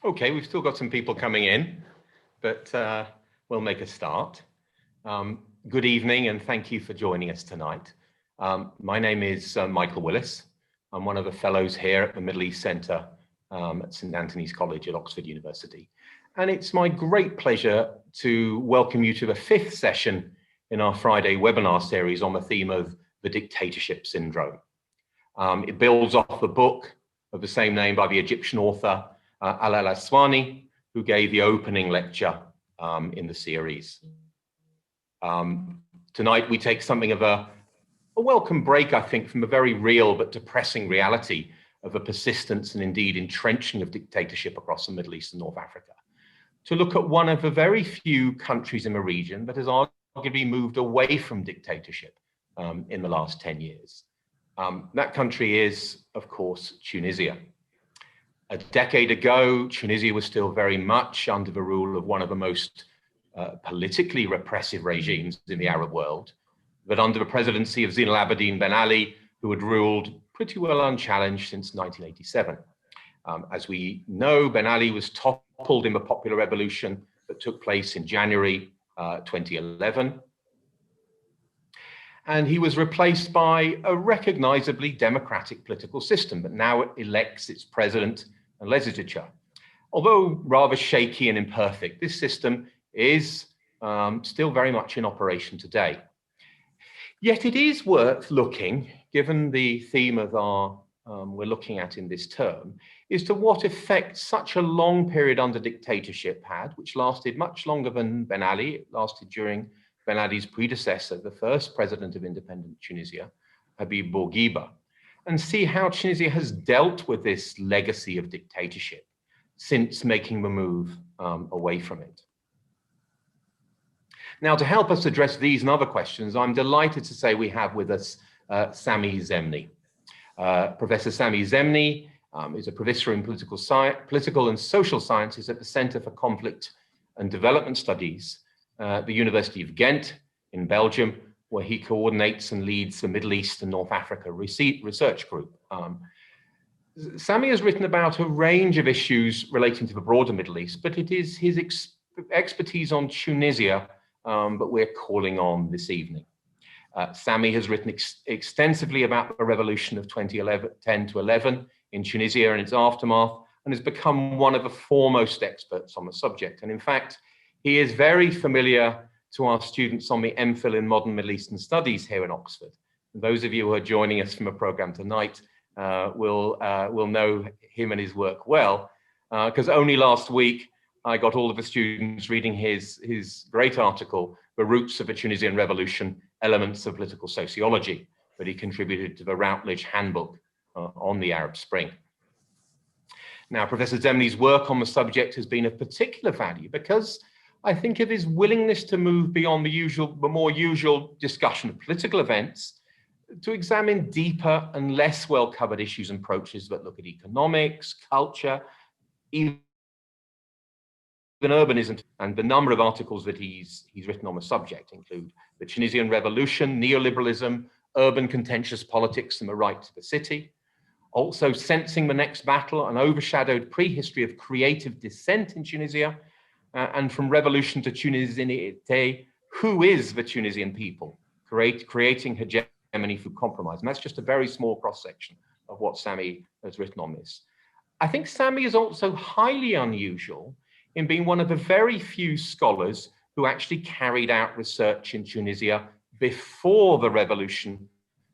Okay, we've still got some people coming in, but we'll make a start. Good evening and thank you for joining us tonight. My name is Michael Willis. I'm one of the fellows here at the Middle East Centre at St Antony's College at Oxford University. And it's my great pleasure to welcome you to the 5th session in our Friday webinar series on the theme of the dictatorship syndrome. It builds off the book of the same name by the Egyptian author Al-Azami, who gave the opening lecture in the series. Tonight we take something of a welcome break, I think, from the very real but depressing reality of the persistence and indeed entrenching of dictatorship across the Middle East and North Africa, to look at one of the very few countries in the region that has arguably moved away from dictatorship in the last 10 years. That country is, of course, Tunisia. A decade ago, Tunisia was still very much under the rule of one of the most politically repressive regimes in the Arab world, but under the presidency of Zine al-Abidine Ben Ali, who had ruled pretty well unchallenged since 1987. As we know, Ben Ali was toppled in the popular revolution that took place in January 2011. And he was replaced by a recognizably democratic political system that now elects its president and legislature. Although rather shaky and imperfect, this system is still very much in operation today. Yet it is worth looking, given the theme of our we're looking at in this term, is to what effect such a long period under dictatorship had, which lasted much longer than Ben Ali. It lasted during Ben Ali's predecessor, the first president of independent Tunisia, Habib Bourguiba, and see how Tunisia has dealt with this legacy of dictatorship since making the move away from it. Now, to help us address these and other questions, I'm delighted to say we have with us Sami Zemni. Professor Sami Zemni is a professor in political and social sciences at the Center for Conflict and Development Studies at the University of Ghent in Belgium, where he coordinates and leads the Middle East and North Africa research group. Sami has written about a range of issues relating to the broader Middle East, but it is his expertise on Tunisia that we're calling on this evening. Sami has written extensively about the revolution of 2010 to 11 in Tunisia and its aftermath, and has become one of the foremost experts on the subject. And in fact, he is very familiar to our students on the MPhil in Modern Middle Eastern Studies here in Oxford. And those of you who are joining us from a program tonight will know him and his work well, because only last week I got all of the students reading his great article, The Roots of the Tunisian Revolution, Elements of Political Sociology, that he contributed to the Routledge Handbook on the Arab Spring. Now, Professor Zemni's work on the subject has been of particular value because I think of his willingness to move beyond the more usual discussion of political events to examine deeper and less well-covered issues and approaches that look at economics, culture, even urbanism. And the number of articles that he's written on the subject include the Tunisian Revolution, neoliberalism, urban contentious politics and the right to the city. Also, Sensing the Next Battle, an overshadowed prehistory of creative dissent in Tunisia, and From Revolution to Tunisianité, Who is the Tunisian People? Creating Hegemony through Compromise. And that's just a very small cross-section of what Sami has written on this. I think Sami is also highly unusual in being one of the very few scholars who actually carried out research in Tunisia before the revolution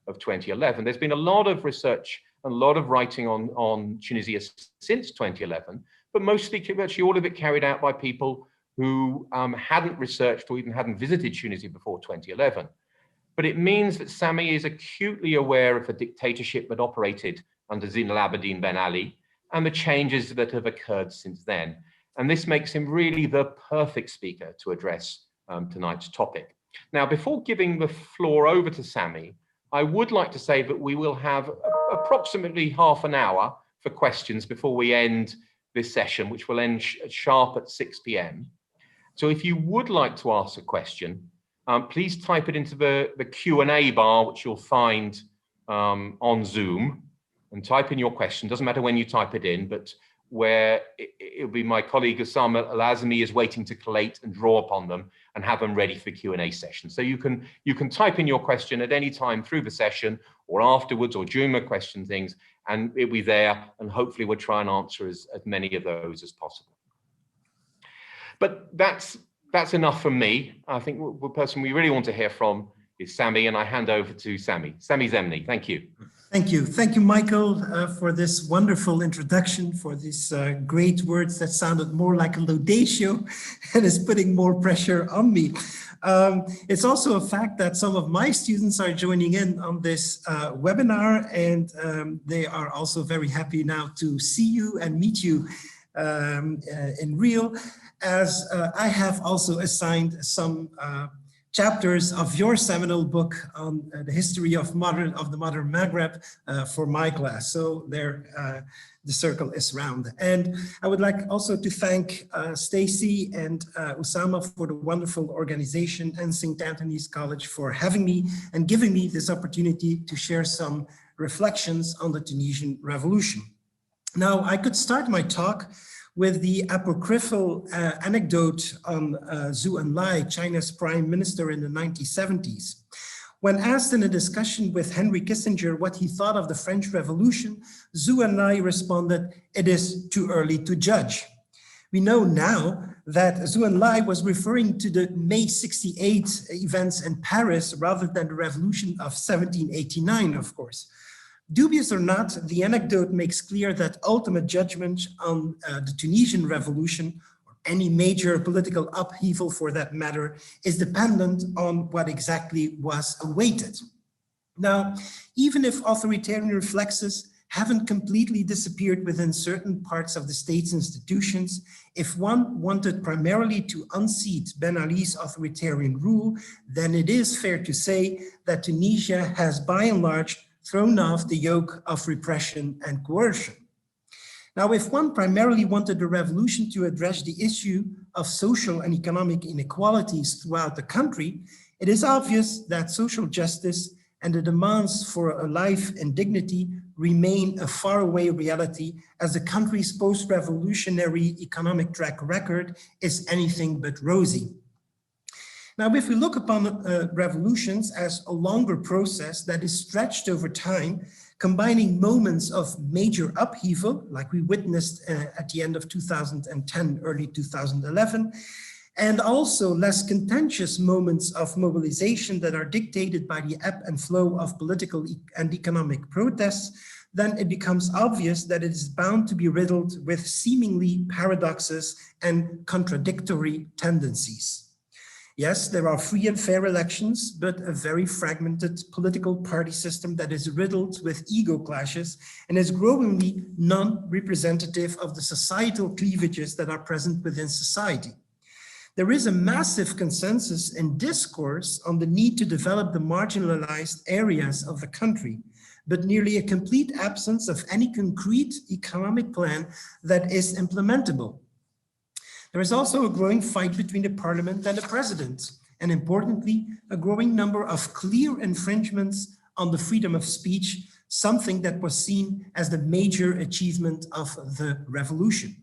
of 2011. There's been a lot of research and a lot of writing on Tunisia since 2011, but virtually all of it carried out by people who hadn't researched or even hadn't visited Tunisia before 2011. But it means that Sami is acutely aware of the dictatorship that operated under Zine al-Abidine Ben Ali and the changes that have occurred since then. And this makes him really the perfect speaker to address tonight's topic. Now, before giving the floor over to Sami, I would like to say that we will have approximately half an hour for questions before we end this session, which will end sharp at 6 p.m. So if you would like to ask a question, please type it into the Q&A bar, which you'll find on Zoom, and type in your question. Doesn't matter when you type it in, but where it'll be my colleague Usaama Al-Azami is waiting to collate and draw upon them and have them ready for Q&A session. So you can type in your question at any time through the session or afterwards or during the question things, and it'll be there, and hopefully we'll try and answer as many of those as possible. But that's enough from me. I think the person we really want to hear from is Sami, and I hand over to Sami. Sami Zemni, thank you. Thank you. Thank you, Michael, for this wonderful introduction, for these great words that sounded more like a laudatio and is putting more pressure on me. It's also a fact that some of my students are joining in on this webinar, and they are also very happy now to see you and meet you in real, as I have also assigned some chapters of your seminal book on the history of the modern Maghreb for my class. So there, the circle is round. And I would like also to thank Stacy and Usaama for the wonderful organization, and St. Anthony's College for having me and giving me this opportunity to share some reflections on the Tunisian Revolution. Now, I could start my talk with the apocryphal anecdote on Zhou Enlai, China's prime minister in the 1970s. When asked in a discussion with Henry Kissinger what he thought of the French Revolution, Zhou Enlai responded, "It is too early to judge." We know now that Zhou Enlai was referring to the May 68 events in Paris rather than the revolution of 1789, of course. Dubious or not, the anecdote makes clear that ultimate judgment on the Tunisian Revolution, or any major political upheaval for that matter, is dependent on what exactly was awaited. Now, even if authoritarian reflexes haven't completely disappeared within certain parts of the state's institutions, if one wanted primarily to unseat Ben Ali's authoritarian rule, then it is fair to say that Tunisia has by and large thrown off the yoke of repression and coercion. Now, if one primarily wanted the revolution to address the issue of social and economic inequalities throughout the country, it is obvious that social justice and the demands for a life in dignity remain a faraway reality, as the country's post-revolutionary economic track record is anything but rosy. Now, if we look upon revolutions as a longer process that is stretched over time, combining moments of major upheaval, like we witnessed at the end of 2010, early 2011, and also less contentious moments of mobilization that are dictated by the ebb and flow of political and economic protests, then it becomes obvious that it is bound to be riddled with seemingly paradoxes and contradictory tendencies. Yes, there are free and fair elections, but a very fragmented political party system that is riddled with ego clashes and is growingly non-representative of the societal cleavages that are present within society. There is a massive consensus and discourse on the need to develop the marginalized areas of the country, but nearly a complete absence of any concrete economic plan that is implementable. There is also a growing fight between the parliament and the president, and importantly, a growing number of clear infringements on the freedom of speech, something that was seen as the major achievement of the revolution.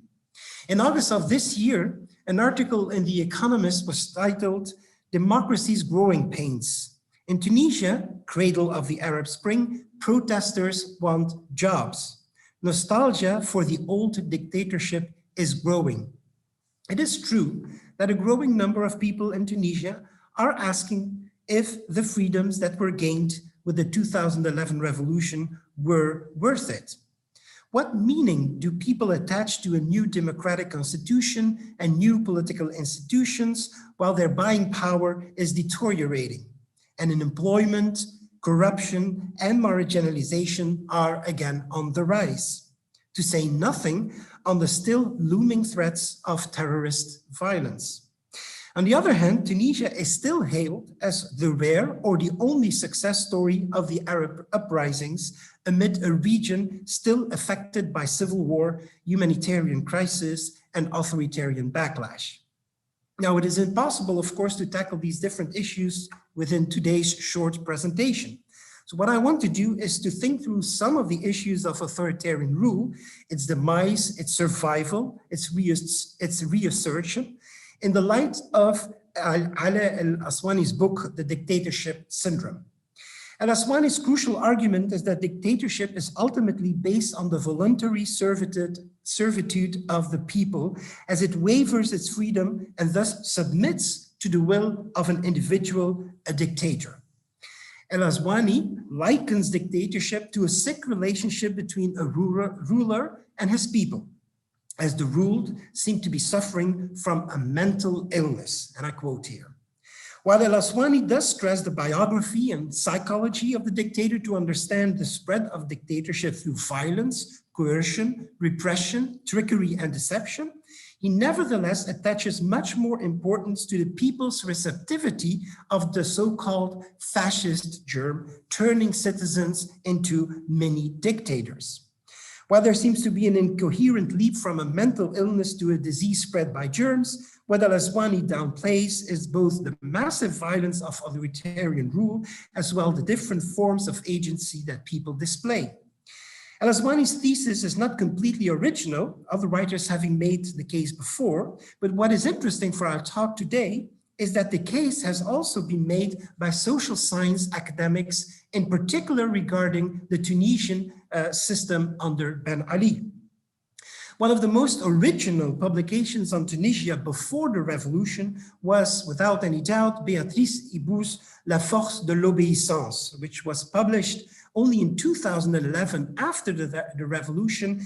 In August of this year, an article in The Economist was titled, "Democracy's Growing Pains." In Tunisia, cradle of the Arab Spring, protesters want jobs. Nostalgia for the old dictatorship is growing. It is true that a growing number of people in Tunisia are asking if the freedoms that were gained with the 2011 revolution were worth it. What meaning do people attach to a new democratic constitution and new political institutions while their buying power is deteriorating? And unemployment, corruption, and marginalization are again on the rise, to say nothing on the still looming threats of terrorist violence. On the other hand, Tunisia is still hailed as the rare or the only success story of the Arab Uprisings amid a region still affected by civil war, humanitarian crisis, and authoritarian backlash. Now, it is impossible, of course, to tackle these different issues within today's short presentation. So what I want to do is to think through some of the issues of authoritarian rule, its demise, its survival, its reassertion, in the light of Ali Al-Aswani's book, The Dictatorship Syndrome. Al-Aswani's crucial argument is that dictatorship is ultimately based on the voluntary servitude of the people as it wavers its freedom and thus submits to the will of an individual, a dictator. Al-Aswani likens dictatorship to a sick relationship between a ruler and his people, as the ruled seem to be suffering from a mental illness, and I quote here. While Al-Aswani does stress the biography and psychology of the dictator to understand the spread of dictatorship through violence, coercion, repression, trickery, and deception, he nevertheless attaches much more importance to the people's receptivity of the so-called fascist germ, turning citizens into mini dictators. While there seems to be an incoherent leap from a mental illness to a disease spread by germs, what Al-Aswani downplays is both the massive violence of authoritarian rule as well as the different forms of agency that people display. Al-Aswani's thesis is not completely original, other writers having made the case before, but what is interesting for our talk today is that the case has also been made by social science academics, in particular regarding the Tunisian system under Ben Ali. One of the most original publications on Tunisia before the revolution was, without any doubt, Béatrice Ibou's La Force de l'Obéissance, which was published only in 2011 after the revolution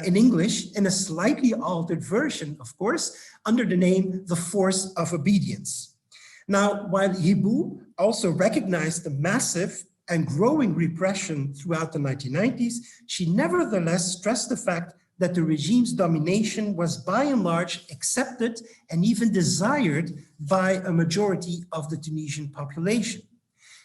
in English, in a slightly altered version, of course, under the name The Force of Obedience. Now, while Ibou also recognized the massive and growing repression throughout the 1990s, she nevertheless stressed the fact that the regime's domination was by and large accepted and even desired by a majority of the Tunisian population.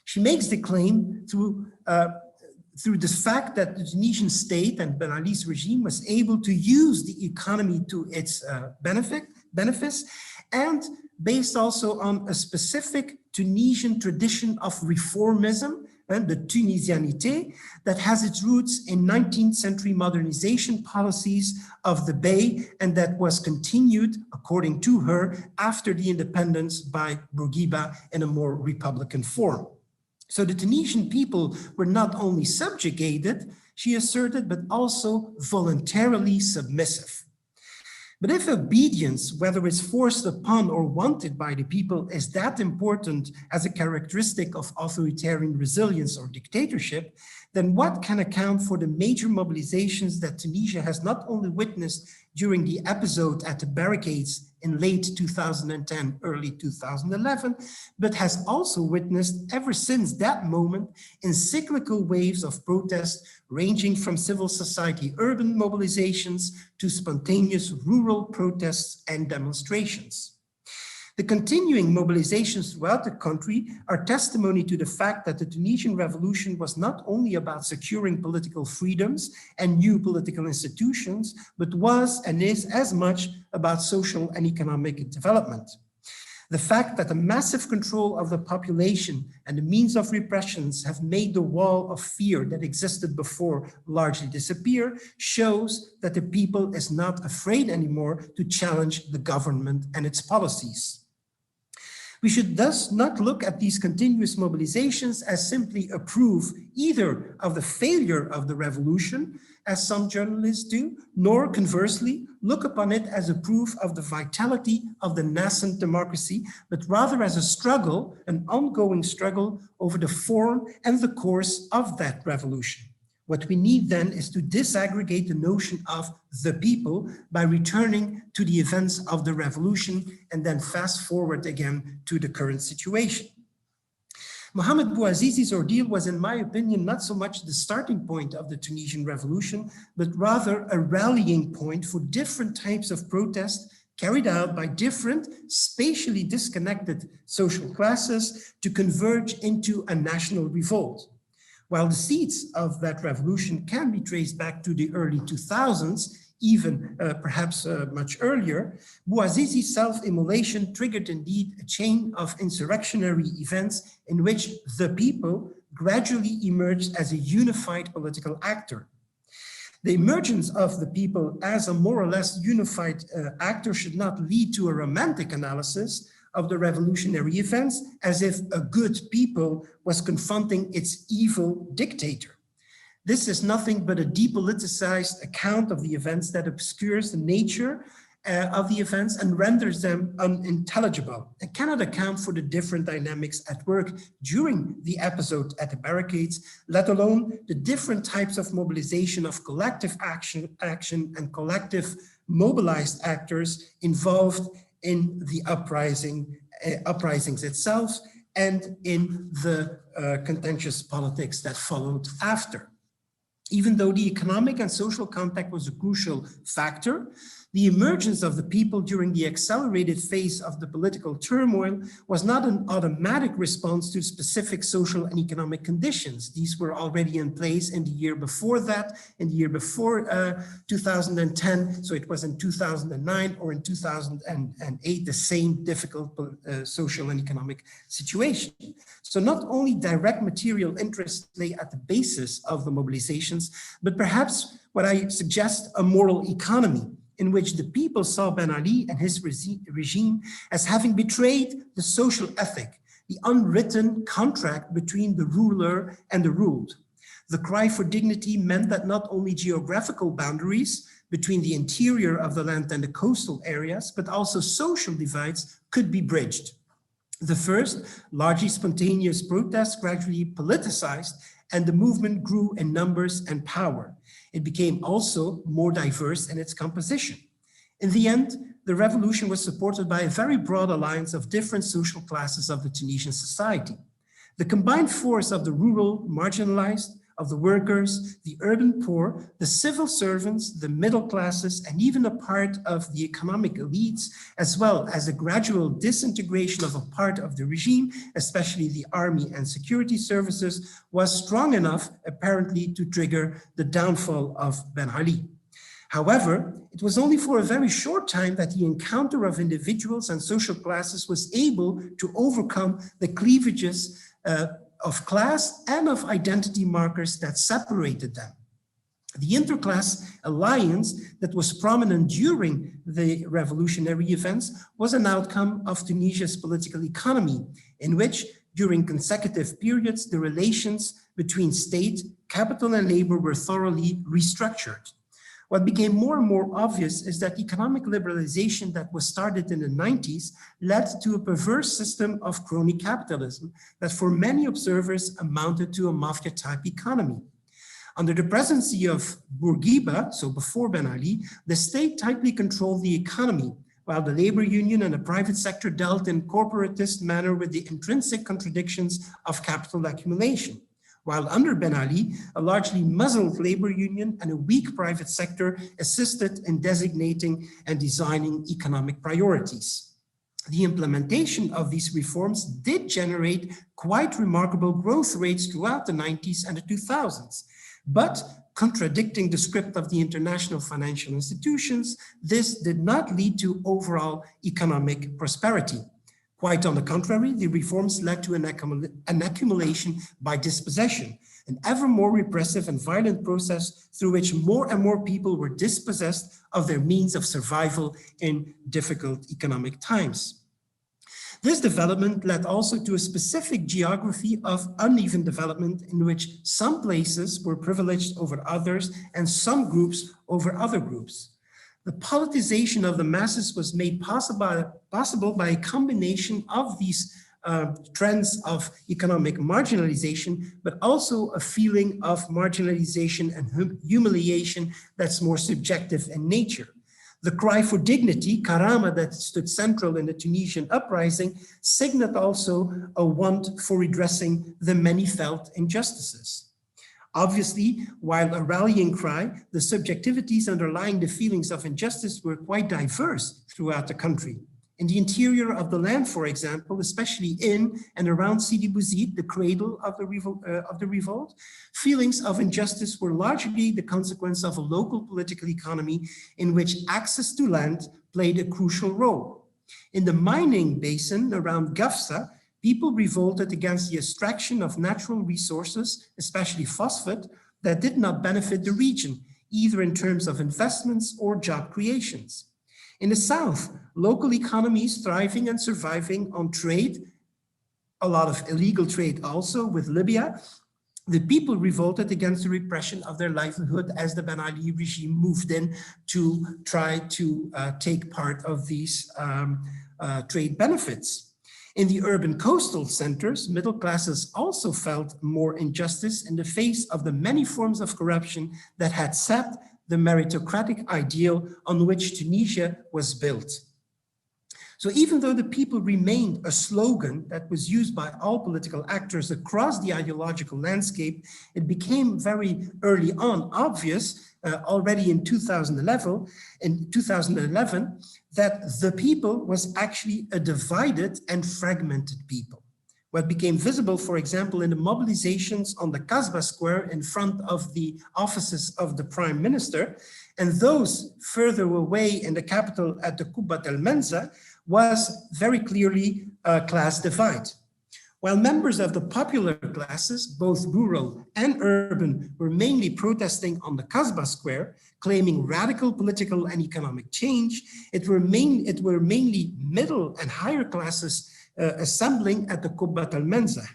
She makes the claim through the fact that the Tunisian state and Ben Ali's regime was able to use the economy to its benefits, and based also on a specific Tunisian tradition of reformism, and the Tunisianité, that has its roots in 19th century modernization policies of the Bey, and that was continued, according to her, after the independence by Bourguiba in a more republican form. So the Tunisian people were not only subjugated, she asserted, but also voluntarily submissive. But if obedience, whether it's forced upon or wanted by the people, is that important as a characteristic of authoritarian resilience or dictatorship, then what can account for the major mobilizations that Tunisia has not only witnessed during the episode at the barricades in late 2010, early 2011, but has also witnessed ever since that moment in cyclical waves of protest ranging from civil society urban mobilizations to spontaneous rural protests and demonstrations. The continuing mobilizations throughout the country are testimony to the fact that the Tunisian Revolution was not only about securing political freedoms and new political institutions, but was and is as much about social and economic development. The fact that the massive control of the population and the means of repressions have made the wall of fear that existed before largely disappear shows that the people is not afraid anymore to challenge the government and its policies. We should thus not look at these continuous mobilizations as simply a proof either of the failure of the revolution, as some journalists do, nor conversely look upon it as a proof of the vitality of the nascent democracy, but rather as a struggle, an ongoing struggle over the form and the course of that revolution. What we need then is to disaggregate the notion of the people by returning to the events of the revolution and then fast forward again to the current situation. Mohamed Bouazizi's ordeal was, in my opinion, not so much the starting point of the Tunisian revolution, but rather a rallying point for different types of protest carried out by different, spatially disconnected social classes to converge into a national revolt. While the seeds of that revolution can be traced back to the early 2000s, even perhaps much earlier, Bouazizi's self-immolation triggered indeed a chain of insurrectionary events in which the people gradually emerged as a unified political actor. The emergence of the people as a more or less unified actor should not lead to a romantic analysis of the revolutionary events as if a good people was confronting its evil dictator. This is nothing but a depoliticized account of the events that obscures the nature of the events and renders them unintelligible. It cannot account for the different dynamics at work during the episode at the barricades, let alone the different types of mobilization of collective action and collective mobilized actors involved in the uprisings itself and in the contentious politics that followed after. Even though the economic and social context was a crucial factor, the emergence of the people during the accelerated phase of the political turmoil was not an automatic response to specific social and economic conditions. These were already in place in the year before that, in the year before 2010. So it was in 2009 or in 2008, the same difficult social and economic situation. So not only direct material interests lay at the basis of the mobilizations, but perhaps what I suggest, a moral economy, in which the people saw Ben Ali and his regime as having betrayed the social ethic, the unwritten contract between the ruler and the ruled. The cry for dignity meant that not only geographical boundaries between the interior of the land and the coastal areas, but also social divides could be bridged. The first, largely spontaneous protests gradually politicized, and the movement grew in numbers and power. It became also more diverse in its composition. In the end, the revolution was supported by a very broad alliance of different social classes of the Tunisian society. The combined force of the rural marginalized, of the workers, the urban poor, the civil servants, the middle classes, and even a part of the economic elites, as well as a gradual disintegration of a part of the regime, especially the army and security services, was strong enough, apparently, to trigger the downfall of Ben Ali. However, it was only for a very short time that the encounter of individuals and social classes was able to overcome the cleavages of class and of identity markers that separated them. The interclass alliance that was prominent during the revolutionary events was an outcome of Tunisia's political economy, in which during consecutive periods, the relations between state, capital, and labor were thoroughly restructured. What became more and more obvious is that economic liberalization that was started in the 90s led to a perverse system of crony capitalism that for many observers amounted to a mafia-type economy. Under the presidency of Bourguiba, so before Ben Ali, the state tightly controlled the economy, while the labor union and the private sector dealt in corporatist manner with the intrinsic contradictions of capital accumulation. While under Ben Ali, a largely muzzled labor union and a weak private sector assisted in designating and designing economic priorities. The implementation of these reforms did generate quite remarkable growth rates throughout the 90s and the 2000s. But contradicting the script of the international financial institutions, this did not lead to overall economic prosperity. Quite on the contrary, the reforms led to an accumulation by dispossession, an ever more repressive and violent process through which more and more people were dispossessed of their means of survival in difficult economic times. This development led also to a specific geography of uneven development in which some places were privileged over others and some groups over other groups. The politicization of the masses was made possible by a combination of these trends of economic marginalization, but also a feeling of marginalization and humiliation that's more subjective in nature. The cry for dignity, karama, that stood central in the Tunisian uprising, signaled also a want for redressing the many felt injustices. Obviously, while a rallying cry, the subjectivities underlying the feelings of injustice were quite diverse throughout the country. In the interior of the land, for example, especially in and around Sidi Bouzid, the cradle of the revolt, feelings of injustice were largely the consequence of a local political economy in which access to land played a crucial role. In the mining basin around Gafsa, people revolted against the extraction of natural resources, especially phosphate, that did not benefit the region, either in terms of investments or job creations. In the south, local economies thriving and surviving on trade, a lot of illegal trade also with Libya, the people revolted against the repression of their livelihood as the Ben Ali regime moved in to try to take part of these trade benefits. In the urban coastal centers, middle classes also felt more injustice in the face of the many forms of corruption that had sapped the meritocratic ideal on which Tunisia was built. So even though the people remained a slogan that was used by all political actors across the ideological landscape, it became very early on obvious, already in 2011, that the people was actually a divided and fragmented people. What became visible, for example, in the mobilizations on the Kasbah Square in front of the offices of the Prime Minister, and those further away in the capital at the Kubbat al-Menza, was very clearly a class divide. While members of the popular classes, both rural and urban, were mainly protesting on the Kasbah Square, claiming radical political and economic change, it were mainly middle and higher classes assembling at the Kubbat al-Menza.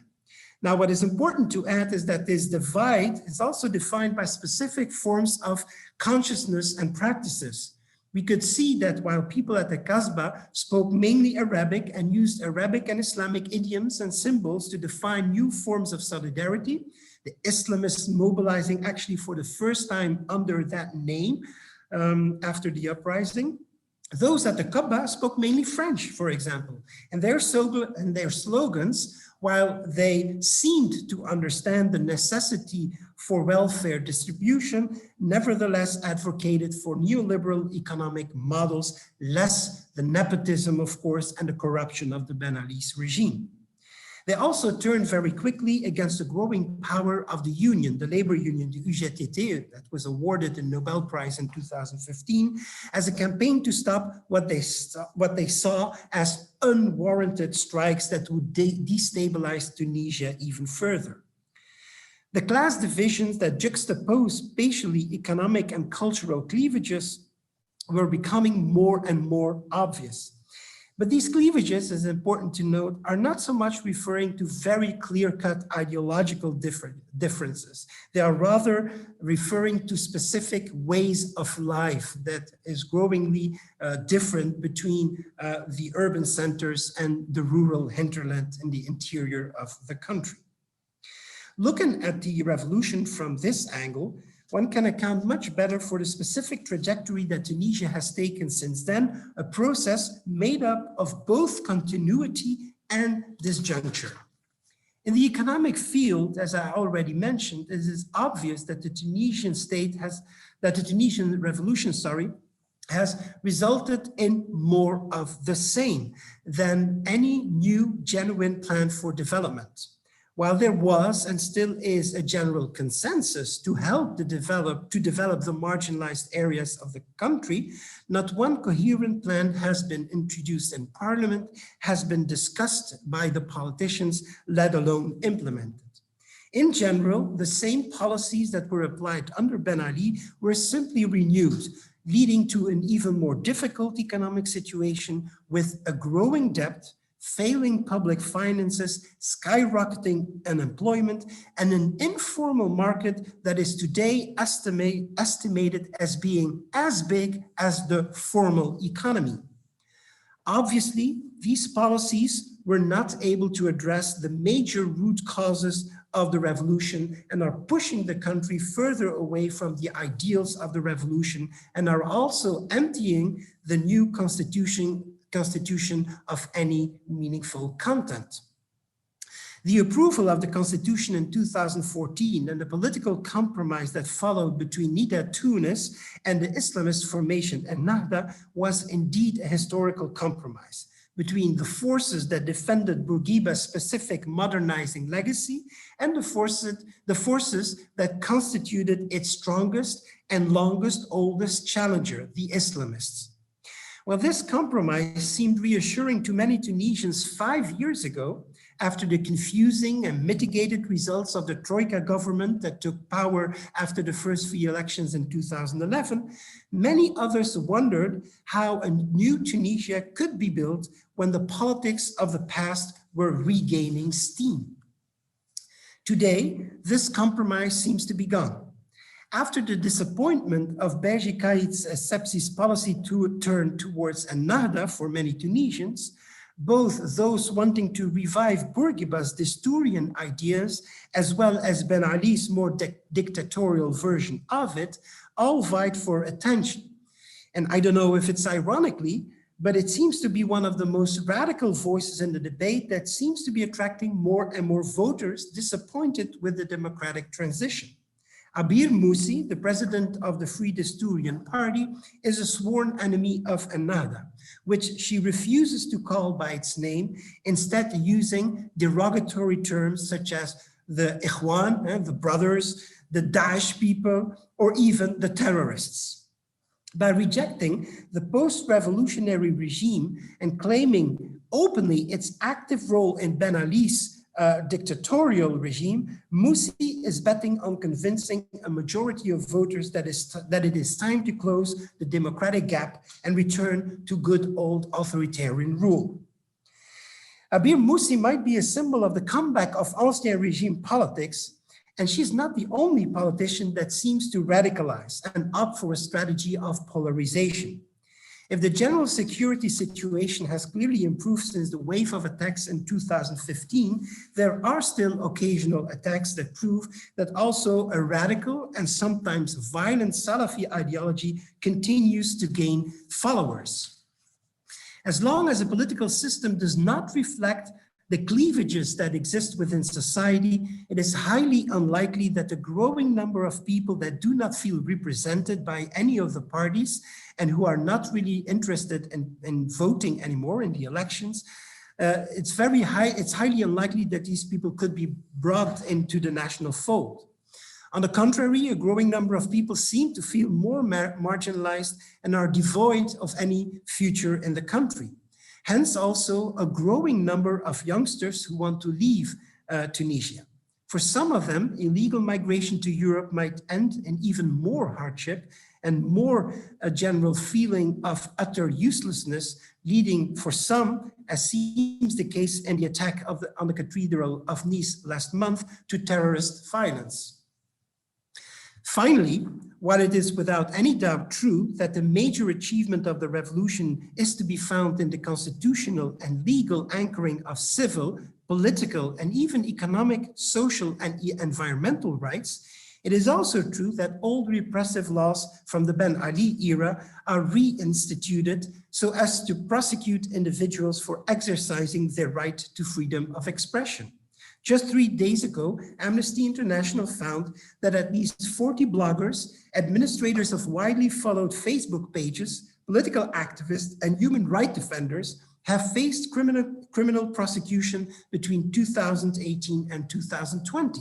Now, what is important to add is that this divide is also defined by specific forms of consciousness and practices. We could see that while people at the Kasbah spoke mainly Arabic and used Arabic and Islamic idioms and symbols to define new forms of solidarity, the Islamists mobilizing actually for the first time under that name after the uprising. Those at the Kaaba spoke mainly French, for example, and their slogans, while they seemed to understand the necessity for welfare distribution, nevertheless advocated for neoliberal economic models, less the nepotism, of course, and the corruption of the Ben Ali's regime. They also turned very quickly against the growing power of the union, the labor union, the UGTT, that was awarded the Nobel Prize in 2015, as a campaign to stop what they saw as unwarranted strikes that would destabilize Tunisia even further. The class divisions that juxtapose spatially economic and cultural cleavages were becoming more and more obvious. But these cleavages, is important to note, are not so much referring to very clear-cut ideological differences. They are rather referring to specific ways of life that is growingly different between the urban centers and the rural hinterland in the interior of the country. Looking at the revolution from this angle, one can account much better for the specific trajectory that Tunisia has taken since then, a process made up of both continuity and disjuncture. In the economic field, as I already mentioned, it is obvious that the Tunisian revolution, has resulted in more of the same than any new genuine plan for development. While there was and still is a general consensus to help develop the marginalized areas of the country, not one coherent plan has been introduced in parliament, has been discussed by the politicians, let alone implemented. In general, the same policies that were applied under Ben Ali were simply renewed, leading to an even more difficult economic situation with a growing debt, failing public finances, skyrocketing unemployment, and an informal market that is today estimated as being as big as the formal economy. Obviously, these policies were not able to address the major root causes of the revolution and are pushing the country further away from the ideals of the revolution and are also emptying the new constitution of any meaningful content. The approval of the constitution in 2014 and the political compromise that followed between Nida Tunis and the Islamist formation Ennahda was indeed a historical compromise between the forces that defended Bourguiba's specific modernizing legacy and the forces that constituted its strongest and oldest challenger, the Islamists. Well, this compromise seemed reassuring to many Tunisians 5 years ago. after the confusing and mitigated results of the Troika government that took power after the first free elections in 2011, many others wondered how a new Tunisia could be built when the politics of the past were regaining steam. Today, this compromise seems to be gone. After the disappointment of Beji Caid's Sepsi's policy to turn towards a nahda for many Tunisians, both those wanting to revive Bourguiba's Desturian ideas, as well as Ben Ali's more dictatorial version of it, all vied for attention. And I don't know if it's ironically, but it seems to be one of the most radical voices in the debate that seems to be attracting more and more voters disappointed with the democratic transition. Abir Moussi, the president of the Free Desturian Party, is a sworn enemy of Ennahda, which she refuses to call by its name, instead using derogatory terms such as the Ikhwan, the brothers, the Daesh people, or even the terrorists. By rejecting the post-revolutionary regime and claiming openly its active role in Ben Ali's dictatorial regime, Moussi is betting on convincing a majority of voters that it is time to close the democratic gap and return to good old authoritarian rule. Abir Moussi might be a symbol of the comeback of ancien regime politics, and she's not the only politician that seems to radicalize and opt for a strategy of polarization. If the general security situation has clearly improved since the wave of attacks in 2015, there are still occasional attacks that prove that also a radical and sometimes violent Salafi ideology continues to gain followers. As long as a political system does not reflect the cleavages that exist within society, it is highly unlikely that a growing number of people that do not feel represented by any of the parties and who are not really interested in voting anymore in the elections, it's highly unlikely that these people could be brought into the national fold. On the contrary, a growing number of people seem to feel more marginalized and are devoid of any future in the country. Hence also a growing number of youngsters who want to leave Tunisia. For some of them, illegal migration to Europe might end in even more hardship and more a general feeling of utter uselessness, leading for some, as seems the case in the attack on the Cathedral of Nice last month, to terrorist violence. Finally, while it is without any doubt true that the major achievement of the revolution is to be found in the constitutional and legal anchoring of civil, political, and even economic, social, and environmental rights, it is also true that old repressive laws from the Ben Ali era are reinstituted so as to prosecute individuals for exercising their right to freedom of expression. Just 3 days ago, Amnesty International found that at least 40 bloggers, administrators of widely followed Facebook pages, political activists, and human rights defenders have faced criminal prosecution between 2018 and 2020,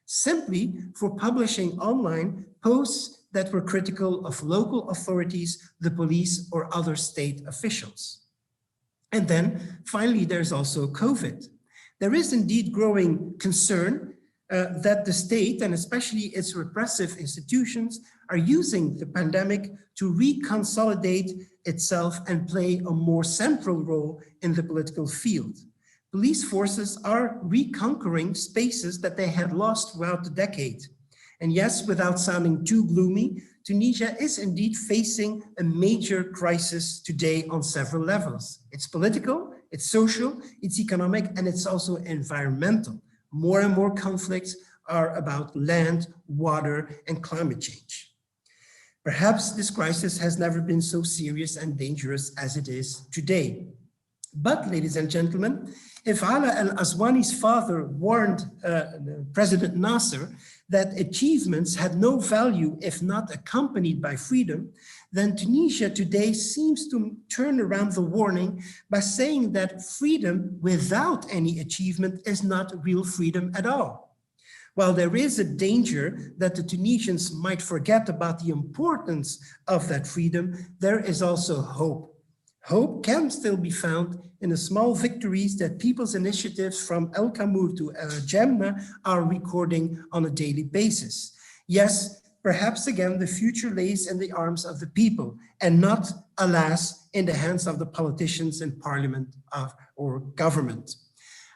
simply for publishing online posts that were critical of local authorities, the police, or other state officials. And then finally, there's also COVID. There is indeed growing concern that the state, and especially its repressive institutions, are using the pandemic to reconsolidate itself and play a more central role in the political field. Police forces are reconquering spaces that they had lost throughout the decade. And yes, without sounding too gloomy, Tunisia is indeed facing a major crisis today on several levels. It's political, it's social, it's economic, and it's also environmental. More and more conflicts are about land, water, and climate change. Perhaps this crisis has never been so serious and dangerous as it is today. But, ladies and gentlemen, if Ala Al-Aswani's father warned President Nasser that achievements had no value if not accompanied by freedom, then Tunisia today seems to turn around the warning by saying that freedom without any achievement is not real freedom at all. While there is a danger that the Tunisians might forget about the importance of that freedom, there is also hope. Hope can still be found in the small victories that people's initiatives from El Kamour to El Jemna are recording on a daily basis. Yes, perhaps again, the future lays in the arms of the people and not, alas, in the hands of the politicians in parliament or government.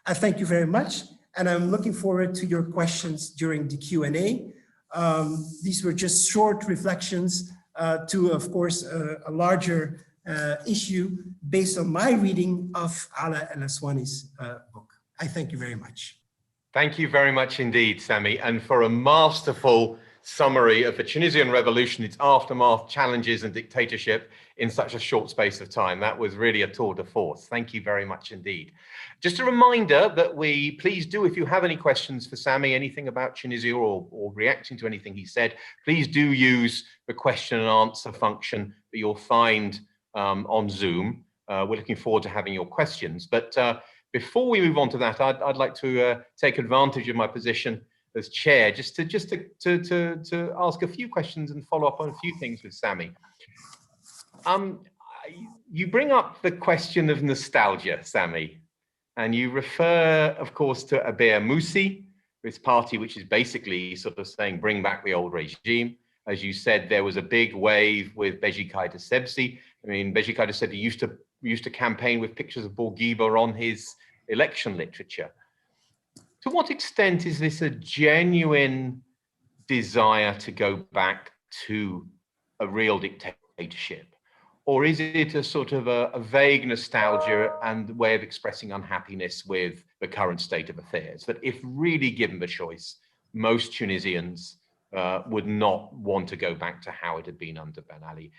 I thank you very much, and I'm looking forward to your questions during the Q&A. These were just short reflections to, of course, a larger issue based on my reading of Ala El-Aswani's book. I thank you very much. Thank you very much indeed, Sami, and for a masterful summary of the Tunisian Revolution, its aftermath, challenges and dictatorship in such a short space of time. That was really a tour de force. Thank you very much indeed. Just a reminder that please do, if you have any questions for Sami, anything about Tunisia or reacting to anything he said, please do use the question and answer function that you'll find on Zoom. We're looking forward to having your questions. But before we move on to that, I'd like to take advantage of my position as chair, just to ask a few questions and follow up on a few things with Sami. You bring up the question of nostalgia, Sami, and you refer, of course, to Abir Musi, this party which is basically sort of saying bring back the old regime. As you said, there was a big wave with Beji Caïd Essebsi. I mean, Beji Caïd Essebsi used to campaign with pictures of Bourguiba on his election literature. To what extent is this a genuine desire to go back to a real dictatorship? Or is it a sort of a vague nostalgia and way of expressing unhappiness with the current state of affairs? That if really given the choice, most Tunisians would not want to go back to how it had been under Ben Ali.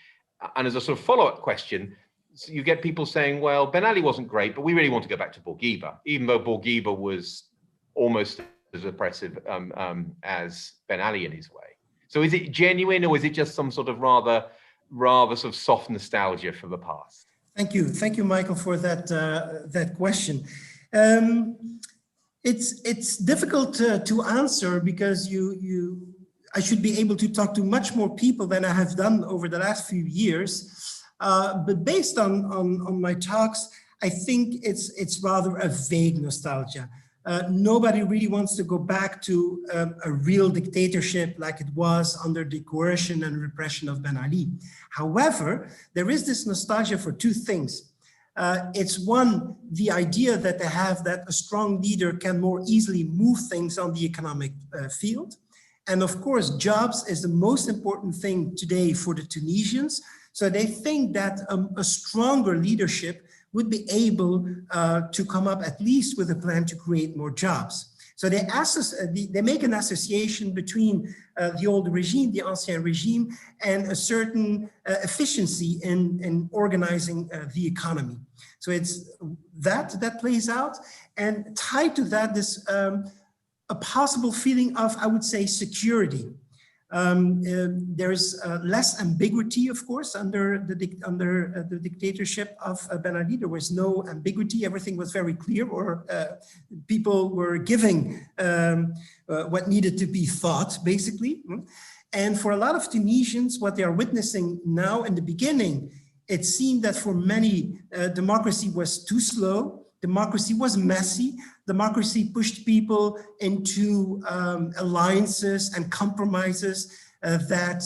And as a sort of follow-up question, so you get people saying, well, Ben Ali wasn't great, but we really want to go back to Bourguiba, even though Bourguiba was almost as oppressive as Ben Ali in his way. So is it genuine, or is it just some sort of rather sort of soft nostalgia for the past? Thank you, Michael, for that question. It's difficult to answer because I should be able to talk to much more people than I have done over the last few years. But based on my talks, I think it's rather a vague nostalgia. Nobody really wants to go back to a real dictatorship like it was under the coercion and repression of Ben Ali. However, there is this nostalgia for two things. It's one, the idea that they have that a strong leader can more easily move things on the economic field. And of course, jobs is the most important thing today for the Tunisians. So they think that a stronger leadership would be able to come up at least with a plan to create more jobs. So they make an association between the old regime, the ancien regime, and a certain efficiency in organizing the economy. So it's that plays out, and tied to that, this a possible feeling of, I would say, security. There's less ambiguity, of course, under the dictatorship of Ben Ali. There was no ambiguity. Everything was very clear, or people were giving what needed to be thought, basically. And for a lot of Tunisians, what they are witnessing now in the beginning, it seemed that for many, democracy was too slow. Democracy was messy. Democracy pushed people into alliances and compromises that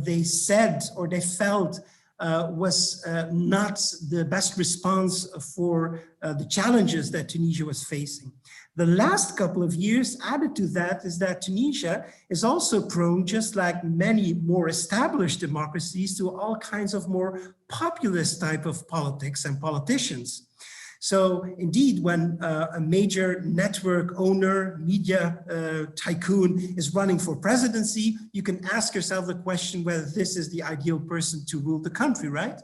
they said or they felt was not the best response for the challenges that Tunisia was facing. The last couple of years added to that is that Tunisia is also prone, just like many more established democracies, to all kinds of more populist type of politics and politicians. So indeed, when a major network owner, media tycoon is running for presidency, you can ask yourself the question whether this is the ideal person to rule the country, right?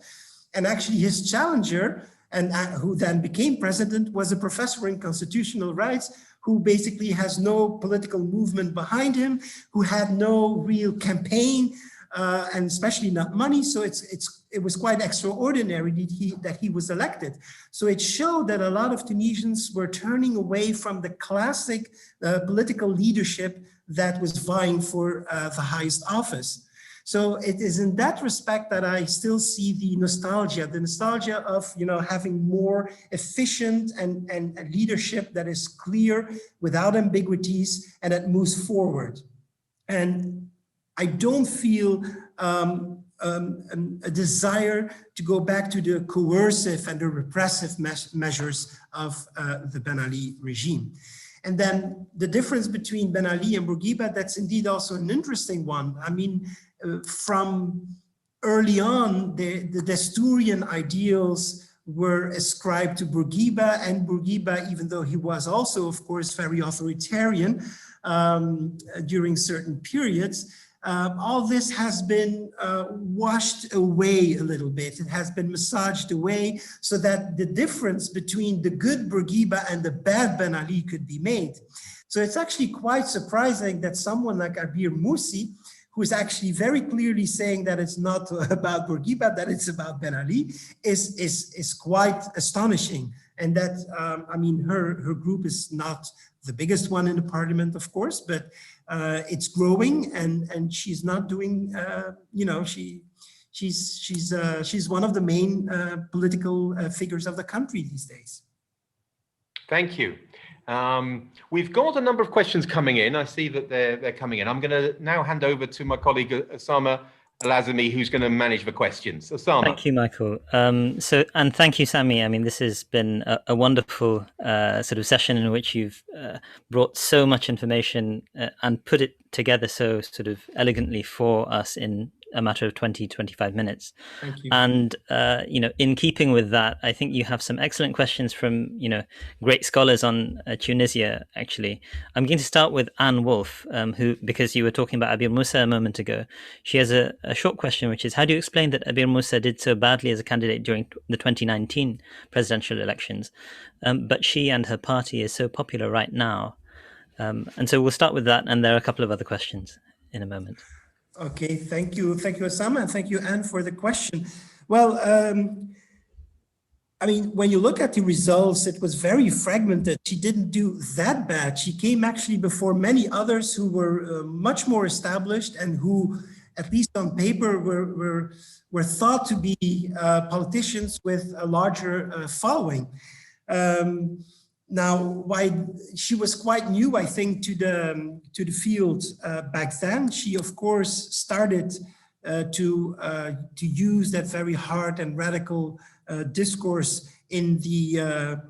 And actually his challenger, and who then became president, was a professor in constitutional rights who basically has no political movement behind him, who had no real campaign, and especially not money. So it was quite extraordinary that he was elected. So it showed that a lot of Tunisians were turning away from the classic political leadership that was vying for the highest office. So it is in that respect that I still see the nostalgia of, you know, having more efficient and leadership that is clear without ambiguities and that moves forward. And I don't feel a desire to go back to the coercive and the repressive measures of the Ben Ali regime. And then the difference between Ben Ali and Bourguiba, that's indeed also an interesting one. I mean, from early on, the Desturian ideals were ascribed to Bourguiba, and Bourguiba, even though he was also, of course, very authoritarian during certain periods, all this has been washed away a little bit. It has been massaged away so that the difference between the good Bourguiba and the bad Ben Ali could be made. So it's actually quite surprising that someone like Abir Moussi, who is actually very clearly saying that it's not about Bourguiba, that it's about Ben Ali, is quite astonishing. And that, I mean, her group is not the biggest one in the parliament, of course, but it's growing, and she's not doing, you know, she's one of the main political figures of the country these days. Thank you. We've got a number of questions coming in. I see that they're coming in. I'm going to now hand over to my colleague Usaama Al-Azami, who's going to manage the questions. Usaama. Thank you, Michael. And thank you, Sami. I mean, this has been a wonderful sort of session in which you've brought so much information and put it together so sort of elegantly for us in a matter of 25 minutes. Thank you. And, you know, in keeping with that, I think you have some excellent questions from, you know, great scholars on Tunisia, actually. I'm going to start with Anne Wolf, who, because you were talking about Abir Musa a moment ago, she has a short question, which is, how do you explain that Abir Musa did so badly as a candidate during the 2019 presidential elections, but she and her party is so popular right now? And so we'll start with that, and there are a couple of other questions in a moment. Okay, thank you, Usaama, and thank you, Anne, for the question. Well, I mean, when you look at the results, it was very fragmented. She didn't do that bad. She came actually before many others who were much more established and who, at least on paper, were thought to be politicians with a larger following. Now, why she was quite new, I think, to the field back then. She, of course, started to use that very hard and radical discourse in the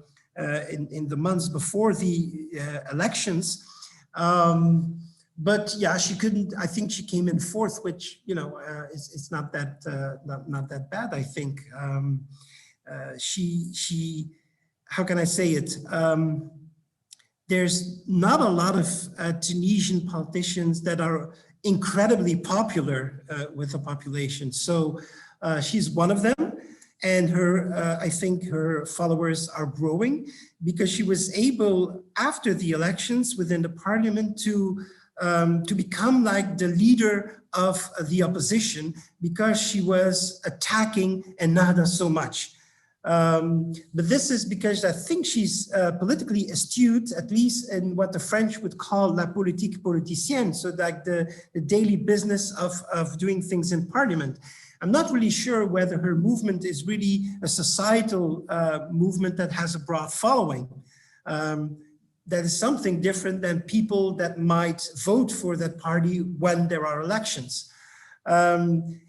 months before the elections. But yeah, she couldn't. I think she came in fourth, which, you know, it's not that not that bad. I think she. How can I say it? There's not a lot of Tunisian politicians that are incredibly popular with the population. So she's one of them, and I think her followers are growing because she was able, after the elections within the parliament, to become like the leader of the opposition because she was attacking Ennahda so much. But this is because I think she's politically astute, at least in what the French would call la politique politicienne, so like the daily business of doing things in parliament. I'm not really sure whether her movement is really a societal movement that has a broad following. That is something different than people that might vote for that party when there are elections.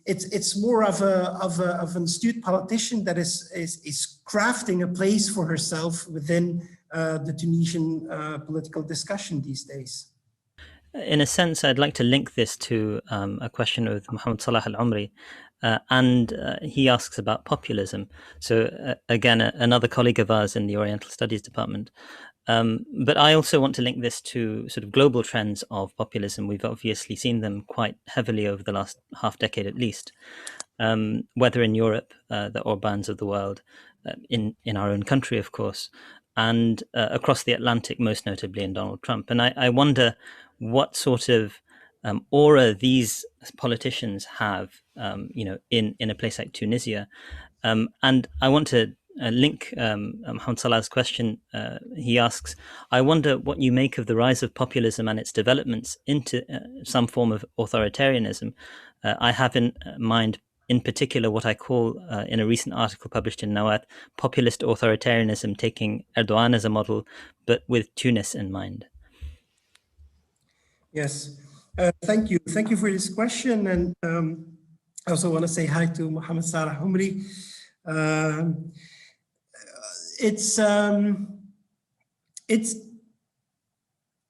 It's more of an astute politician that is crafting a place for herself within the Tunisian political discussion these days. In a sense, I'd like to link this to a question with Mohammed Salah Al-Umri, and he asks about populism. So again, another colleague of ours in the Oriental Studies department. But I also want to link this to sort of global trends of populism. We've obviously seen them quite heavily over the last half decade at least, whether in Europe, the Orbans of the world, in our own country, of course, and across the Atlantic, most notably in Donald Trump. And I wonder what sort of aura these politicians have, you know, in a place like Tunisia. And I want to link Mohammed Salah's question. He asks, I wonder what you make of the rise of populism and its developments into some form of authoritarianism. I have in mind, in particular, what I call, in a recent article published in Nawat, populist authoritarianism, taking Erdogan as a model, but with Tunis in mind. Yes, thank you. Thank you for this question. And I also want to say hi to Mohammed Salah Umri.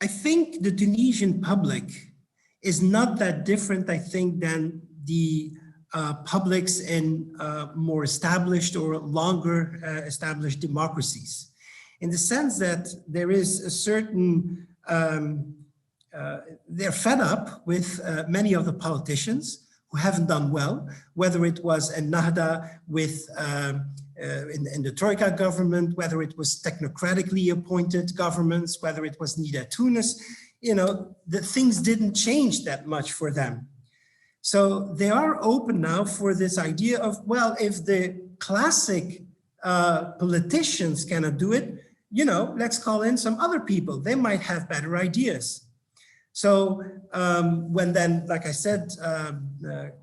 I think the Tunisian public is not that different, I think, than the publics in more established or longer established democracies, in the sense that there is a certain, they're fed up with many of the politicians who haven't done well, whether it was Ennahda with in the Troika government, whether it was technocratically appointed governments, whether it was Nida Tunis, you know, the things didn't change that much for them. So they are open now for this idea of, well, if the classic politicians cannot do it, you know, let's call in some other people. They might have better ideas. So when then, like I said,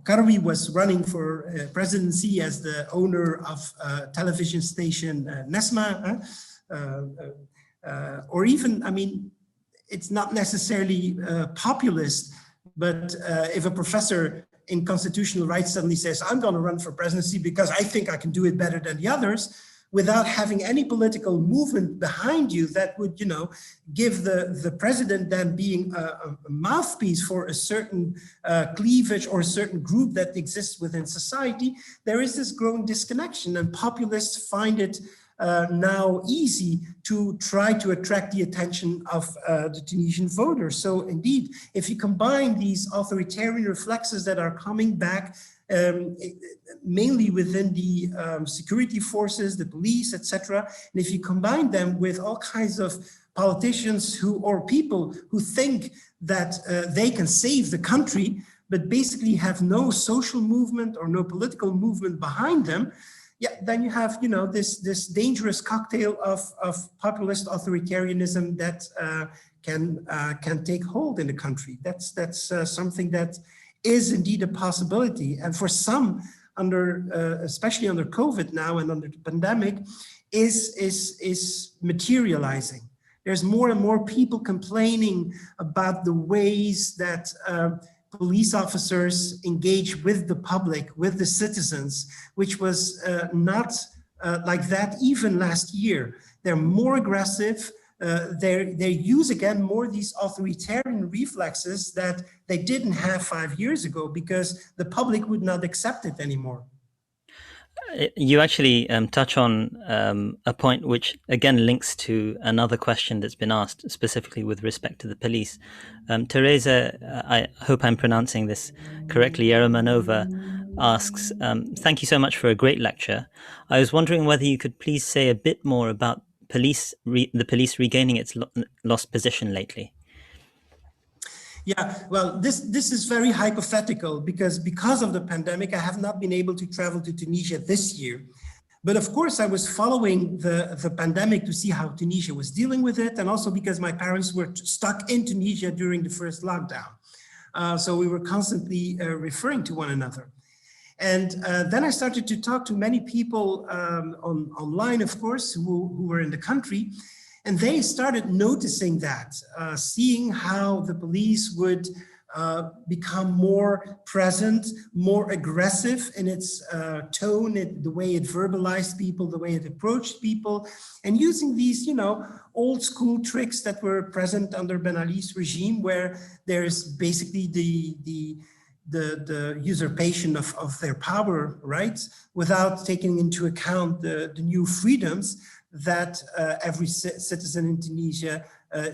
Karoui was running for presidency as the owner of television station Nesma, or even, I mean, it's not necessarily populist, but if a professor in constitutional rights suddenly says, I'm going to run for presidency because I think I can do it better than the others, without having any political movement behind you that would, you know, give the president then being a mouthpiece for a certain cleavage or a certain group that exists within society, there is this growing disconnection, and populists find it now easy to try to attract the attention of the Tunisian voters. So indeed, if you combine these authoritarian reflexes that are coming back, mainly within the security forces, the police, etc., and if you combine them with all kinds of politicians who, or people who think that they can save the country, but basically have no social movement or no political movement behind them, yeah, then you have, you know, this dangerous cocktail of populist authoritarianism that can take hold in the country. That's something that is indeed a possibility, and for some, under especially under COVID now and under the pandemic, is materializing. There's more and more people complaining about the ways that police officers engage with the public, with the citizens, which was not like that even last year. They're more aggressive. They use again more these authoritarian reflexes that they didn't have 5 years ago because the public would not accept it anymore. You actually touch on a point which again links to another question that's been asked specifically with respect to the police. Teresa, I hope I'm pronouncing this correctly, Yeremanova asks, thank you so much for a great lecture. I was wondering whether you could please say a bit more about the police regaining its lost position lately. Yeah, well, this is very hypothetical because of the pandemic, I have not been able to travel to Tunisia this year. But of course, I was following the pandemic to see how Tunisia was dealing with it, and also because my parents were stuck in Tunisia during the first lockdown. So we were constantly referring to one another. And then I started to talk to many people online, of course, who were in the country. And they started noticing that, seeing how the police would become more present, more aggressive in its tone, the way it verbalized people, the way it approached people, and using these, you know, old school tricks that were present under Ben Ali's regime, where there's basically the usurpation of their power rights without taking into account the new freedoms that every citizen in Tunisia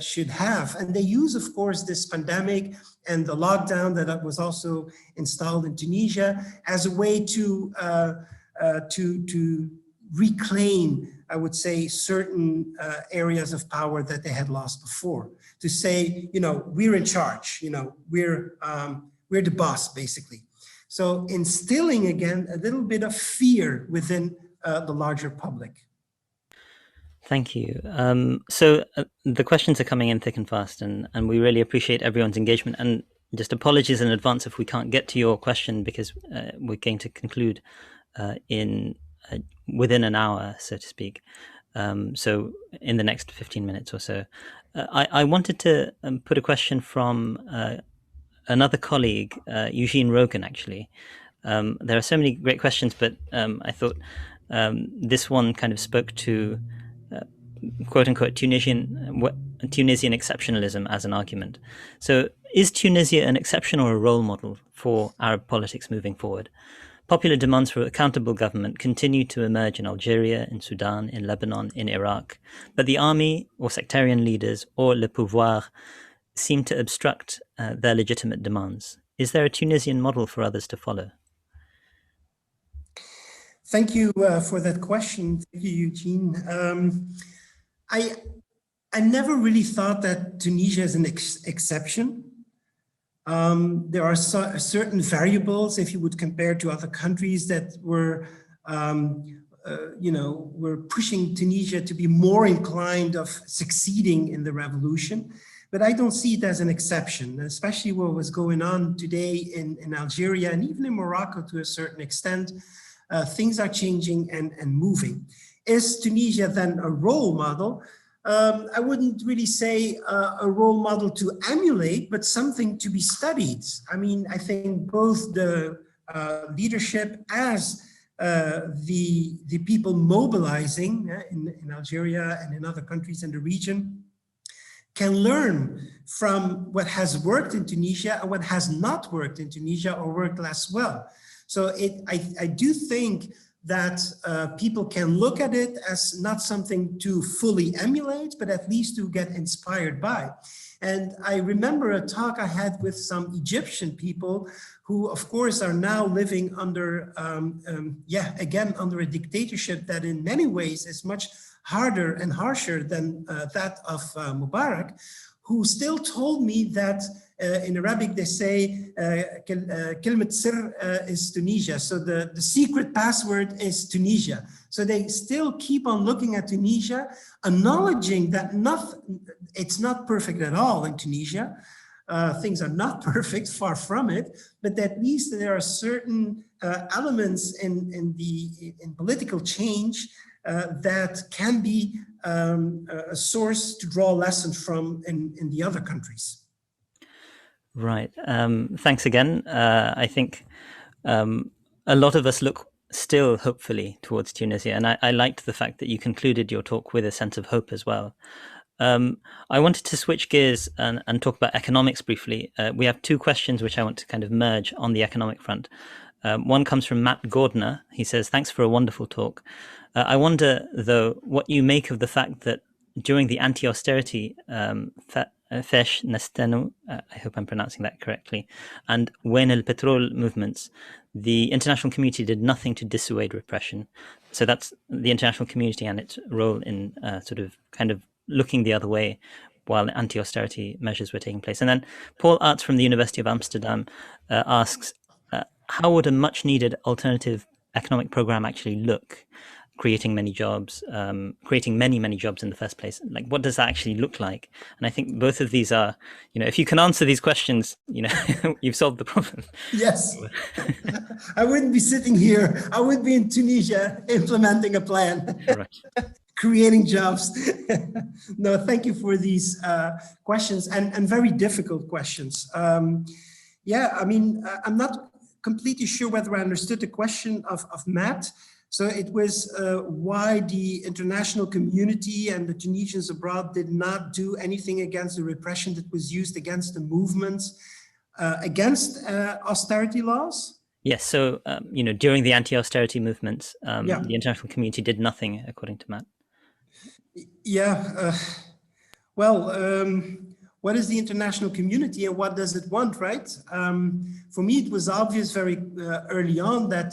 should have. And they use, of course, this pandemic and the lockdown that was also installed in Tunisia as a way to reclaim, I would say, certain areas of power that they had lost before. To say, you know, we're in charge, you know, we're the boss, basically. So instilling again a little bit of fear within the larger public. Thank you. So the questions are coming in thick and fast, and we really appreciate everyone's engagement. And just apologies in advance if we can't get to your question, because we're going to conclude within an hour, so to speak. So in the next 15 minutes or so. I wanted to put a question from another colleague, Eugene Rogan, actually. There are so many great questions, but I thought this one kind of spoke to quote unquote Tunisian exceptionalism as an argument. So is Tunisia an exception or a role model for Arab politics moving forward? Popular demands for accountable government continue to emerge in Algeria, in Sudan, in Lebanon, in Iraq, but the army or sectarian leaders or le pouvoir seem to obstruct their legitimate demands. Is there a Tunisian model for others to follow? Thank you for that question. Thank you, Eugene. I never really thought that Tunisia is an exception. There are certain variables, if you would compare to other countries, that were, were pushing Tunisia to be more inclined of succeeding in the revolution. But I don't see it as an exception, especially what was going on today in Algeria and even in Morocco to a certain extent. Things are changing and moving. Is Tunisia then a role model? I wouldn't really say a role model to emulate, but something to be studied. I mean, I think both the leadership as the people mobilizing in Algeria and in other countries in the region can learn from what has worked in Tunisia and what has not worked in Tunisia or worked less well. So I do think that people can look at it as not something to fully emulate, but at least to get inspired by. And I remember a talk I had with some Egyptian people who, of course, are now living under, again, under a dictatorship that in many ways is much harder and harsher than that of Mubarak, who still told me that in Arabic they say كلمة سر is Tunisia. So the secret password is Tunisia. So they still keep on looking at Tunisia, acknowledging that it's not perfect at all in Tunisia. Things are not perfect, far from it, but at least there are certain elements in political change that can be a source to draw lessons from in the other countries. Right. Thanks again. I think a lot of us look still hopefully towards Tunisia, and I liked the fact that you concluded your talk with a sense of hope as well. I wanted to switch gears and talk about economics briefly. We have two questions which I want to kind of merge on the economic front. One comes from Matt Gordner. He says, thanks for a wonderful talk. I wonder, though, what you make of the fact that during the anti-austerity Fesh Nestenu, I hope I'm pronouncing that correctly, and Wen el Petrol movements, the international community did nothing to dissuade repression. So that's the international community and its role in sort of kind of looking the other way while anti-austerity measures were taking place. And then Paul Arts from the University of Amsterdam asks, how would a much needed alternative economic program actually look? Creating many jobs, creating many jobs in the first place. Like, what does that actually look like? And I think both of these are, if you can answer these questions, you've solved the problem. Yes. I wouldn't be sitting here. I would be in Tunisia implementing a plan, Right. Creating jobs. No, thank you for these questions and very difficult questions. Yeah, I mean, I'm not completely sure whether I understood the question of Matt. So it was why the international community and the Tunisians abroad did not do anything against the repression that was used against the movements, against austerity laws? Yes, so, during the anti-austerity movements, the international community did nothing, according to Matt. Yeah, what is the international community and what does it want, right? For me, it was obvious very early on that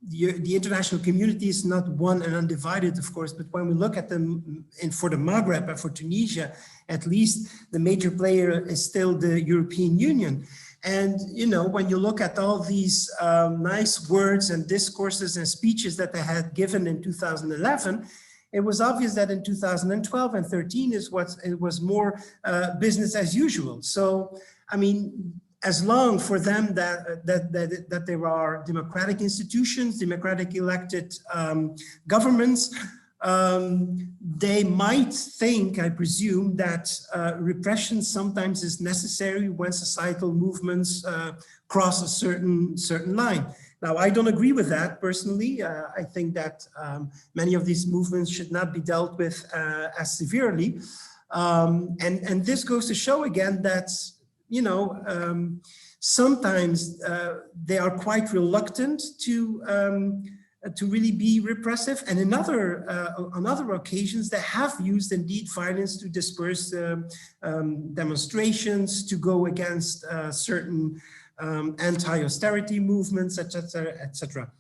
the international community is not one and undivided, of course, but when we look at them, and for the Maghreb and for Tunisia, at least the major player is still the European Union. And, you know, when you look at all these nice words and discourses and speeches that they had given in 2011, it was obvious that in 2012 and 13 it was more business as usual. So, I mean, as long for them that there are democratic institutions, democratic elected governments, they might think, I presume, that repression sometimes is necessary when societal movements cross a certain line. Now, I don't agree with that personally. I think that many of these movements should not be dealt with as severely. And this goes to show again that, you know, sometimes they are quite reluctant to really be repressive, and on other occasions they have used indeed violence to disperse demonstrations, to go against certain anti-austerity movements, etc., etc.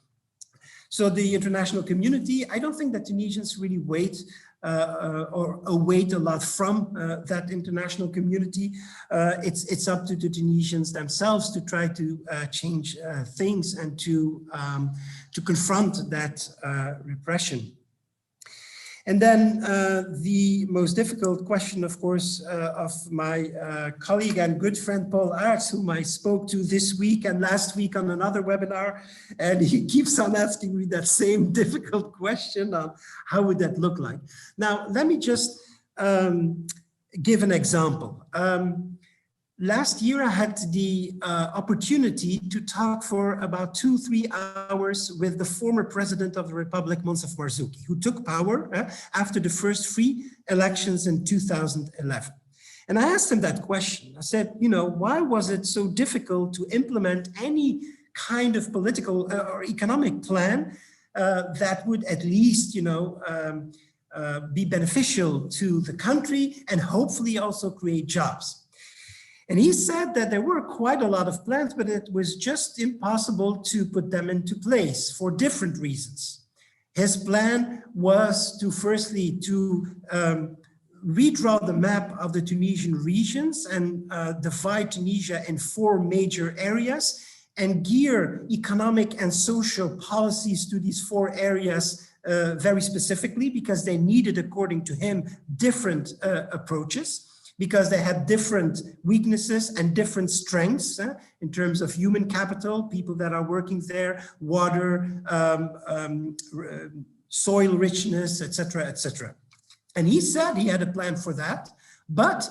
So the international community, I don't think that Tunisians really wait or await a lot from that international community. It's up to the Tunisians themselves to try to change things and to confront that repression. And then the most difficult question, of course, of my colleague and good friend Paul Aerts, whom I spoke to this week and last week on another webinar, and he keeps on asking me that same difficult question on how would that look like. Now, let me just give an example. Last year, I had the opportunity to talk for about 2-3 hours with the former president of the Republic, Monsef Marzouki, who took power after the first free elections in 2011. And I asked him that question. I said, you know, why was it so difficult to implement any kind of political or economic plan that would at least, you know, be beneficial to the country and hopefully also create jobs? And he said that there were quite a lot of plans, but it was just impossible to put them into place for different reasons. His plan was to firstly to redraw the map of the Tunisian regions and divide Tunisia in 4 major areas and gear economic and social policies to these 4 areas very specifically, because they needed, according to him, different approaches, because they had different weaknesses and different strengths in terms of human capital, people that are working there, water, soil richness, etc., etc. And he said he had a plan for that, but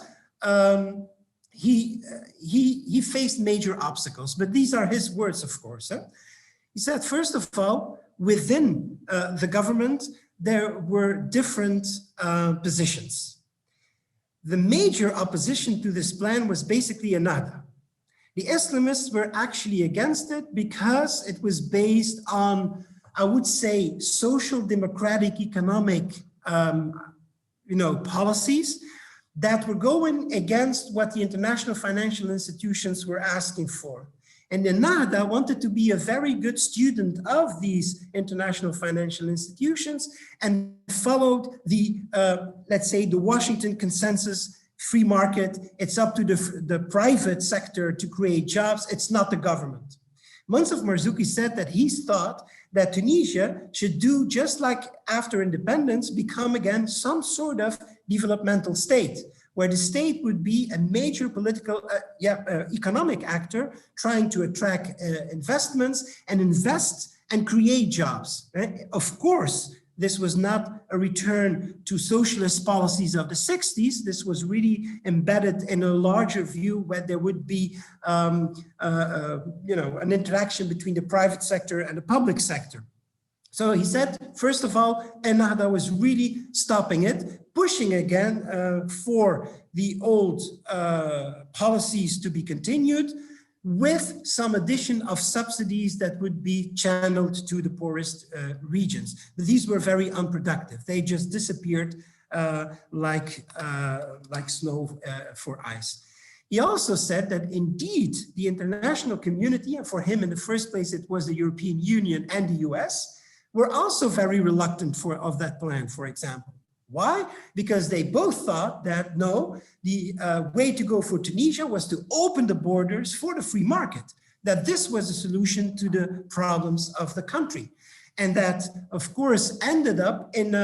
he faced major obstacles. But these are his words, of course. He said, first of all, within the government, there were different positions. The major opposition to this plan was basically Ennahda. The Islamists were actually against it because it was based on, I would say, social democratic economic policies that were going against what the international financial institutions were asking for. And Ennahda wanted to be a very good student of these international financial institutions and followed the, let's say, the Washington consensus, free market. It's up to the private sector to create jobs. It's not the government. Monsef Marzouki said that he thought that Tunisia should do just like after independence, become again some sort of developmental state, where the state would be a major political, economic actor trying to attract investments and invest and create jobs. Of course, this was not a return to socialist policies of the 60s. This was really embedded in a larger view where there would be, an interaction between the private sector and the public sector. So he said, first of all, Ennahda was really stopping it, pushing again for the old policies to be continued, with some addition of subsidies that would be channeled to the poorest regions. But these were very unproductive. They just disappeared like snow for ice. He also said that indeed the international community, and for him in the first place it was the European Union and the US, were also very reluctant of that plan, for example. Why? Because they both thought that no, the way to go for Tunisia was to open the borders for the free market, that this was a solution to the problems of the country. And that, of course, ended up in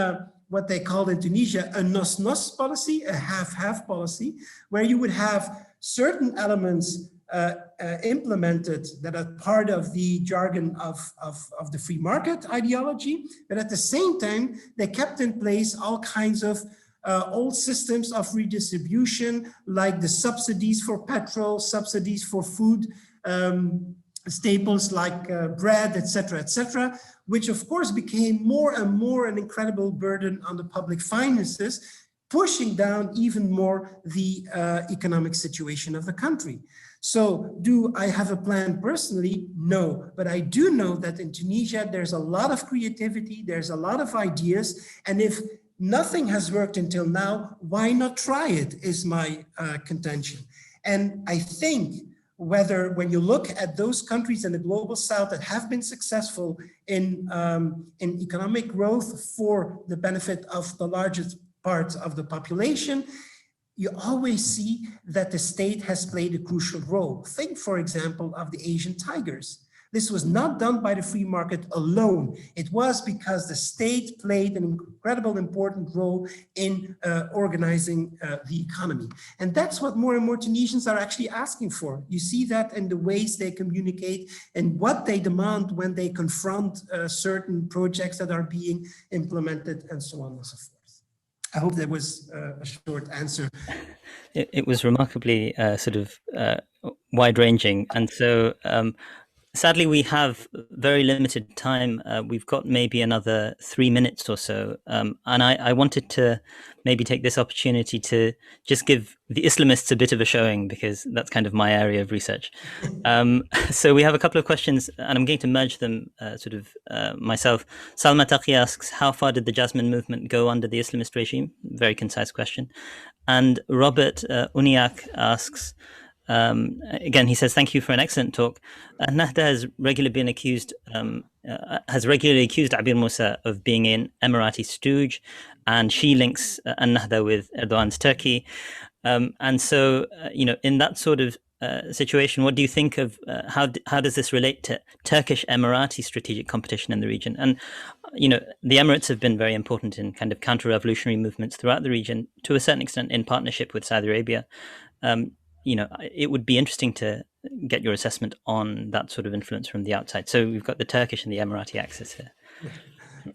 what they called in Tunisia a nos-nos policy, a half-half policy, where you would have certain elements implemented that are part of the jargon of the free market ideology, but at the same time, they kept in place all kinds of old systems of redistribution, like the subsidies for petrol, subsidies for food, staples like bread, etc., which of course became more and more an incredible burden on the public finances, pushing down even more the economic situation of the country. So do I have a plan personally? No, but I do know that in Tunisia, there's a lot of creativity, there's a lot of ideas, and if nothing has worked until now, why not try it, is my contention. And I think whether when you look at those countries in the global south that have been successful in economic growth for the benefit of the largest parts of the population, you always see that the state has played a crucial role. Think, for example, of the Asian tigers. This was not done by the free market alone. It was because the state played an incredible important role in organizing the economy. And that's what more and more Tunisians are actually asking for. You see that in the ways they communicate and what they demand when they confront certain projects that are being implemented and so on and so forth. I hope that was a short answer. It was remarkably wide-ranging. And so sadly, we have very limited time. We've got maybe another 3 minutes or so. And I wanted to maybe take this opportunity to just give the Islamists a bit of a showing, because that's kind of my area of research. So we have a couple of questions, and I'm going to merge them myself. Salma Taqi asks, how far did the Jasmine movement go under the Islamist regime? Very concise question. And Robert Uniak asks, again, he says, thank you for an excellent talk. Nahda has regularly accused Abir Musa of being an Emirati stooge, and she links Nahda with Erdogan's Turkey. And so, in that sort of situation, what do you think of how does this relate to Turkish Emirati strategic competition in the region? And the Emirates have been very important in kind of counter-revolutionary movements throughout the region, to a certain extent in partnership with Saudi Arabia. It would be interesting to get your assessment on that sort of influence from the outside. So we've got the Turkish and the Emirati axis here.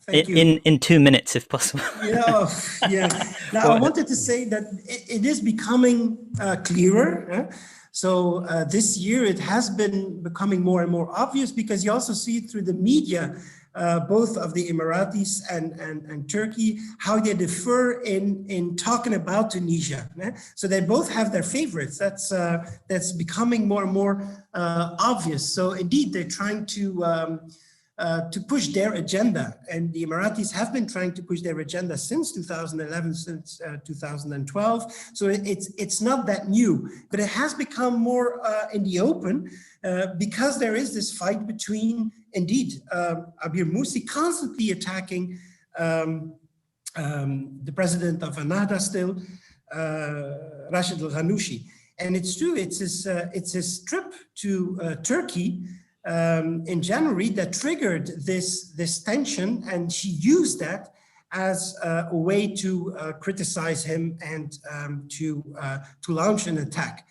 Thank you. In 2 minutes, if possible. Yeah. Now, I wanted to say that it is becoming clearer. So this year, it has been becoming more and more obvious, because you also see it through the media, both of the Emiratis and Turkey, how they differ in talking about Tunisia. So they both have their favorites. That's becoming more and more obvious. So indeed, they're trying to push their agenda, and the Emiratis have been trying to push their agenda since 2011, since 2012. So it's not that new, but it has become more in the open because there is this fight between, indeed, Abir Musi constantly attacking the president of Ennahda still, Rashid Al-Ghannouchi. And it's true, it's his trip to Turkey in January that triggered this tension, and she used that as a way to criticize him and to launch an attack.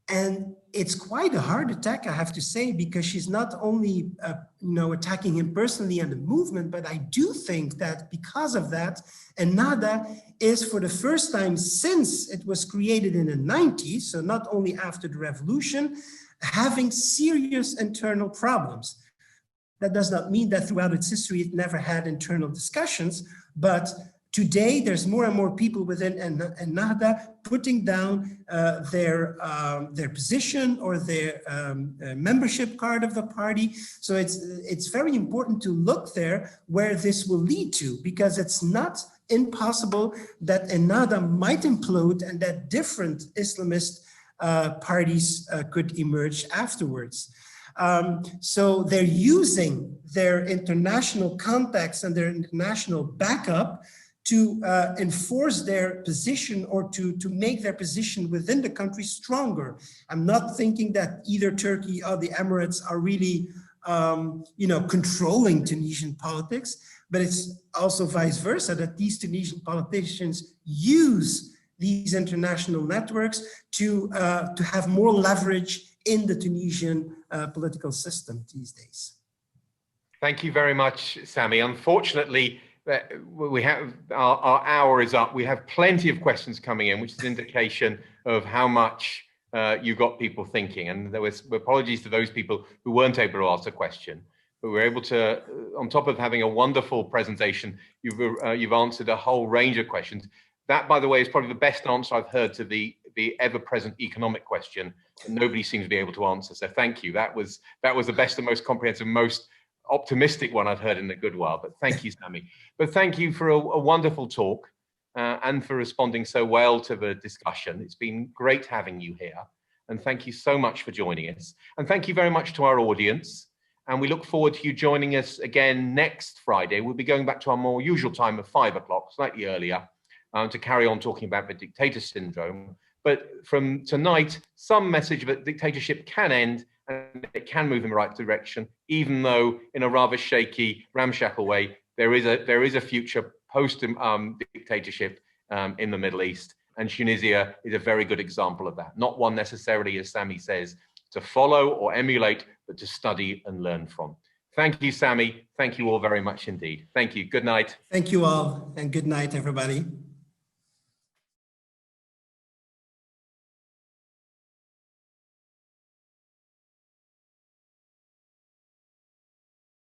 And it's quite a hard attack, I have to say, because she's not only attacking him personally and the movement, but I do think that because of that, Ennahda is, for the first time since it was created in the 90s, so not only after the revolution, having serious internal problems. That does not mean that throughout its history it never had internal discussions, but today there's more and more people within Ennahda putting down their position or their membership card of the party. So it's very important to look there where this will lead to, because it's not impossible that Ennahda might implode and that different Islamist parties could emerge afterwards. So they're using their international contacts and their international backup to enforce their position or to make their position within the country stronger. I'm not thinking that either Turkey or the Emirates are really controlling Tunisian politics, but it's also vice versa, that these Tunisian politicians use these international networks to have more leverage in the Tunisian political system these days. Thank you very much, Sami. Unfortunately, we have our hour is up. We have plenty of questions coming in, which is an indication of how much you got people thinking. And there was apologies to those people who weren't able to ask a question, but we were able to, on top of having a wonderful presentation, you've answered a whole range of questions. That, by the way, is probably the best answer I've heard to the ever-present economic question that nobody seems to be able to answer. So thank you. That was the best and most comprehensive, most optimistic one I've heard in a good while. But thank you, Sami. But thank you for a wonderful talk and for responding so well to the discussion. It's been great having you here. And thank you so much for joining us. And thank you very much to our audience. And we look forward to you joining us again next Friday. We'll be going back to our more usual time of 5 o'clock, slightly earlier, to carry on talking about the dictator syndrome. But from tonight, some message that dictatorship can end and it can move in the right direction, even though in a rather shaky, ramshackle way, there is a future post dictatorship in the Middle East. And Tunisia is a very good example of that. Not one necessarily, as Sami says, to follow or emulate, but to study and learn from. Thank you, Sami. Thank you all very much indeed. Thank you. Good night. Thank you all, and good night, everybody.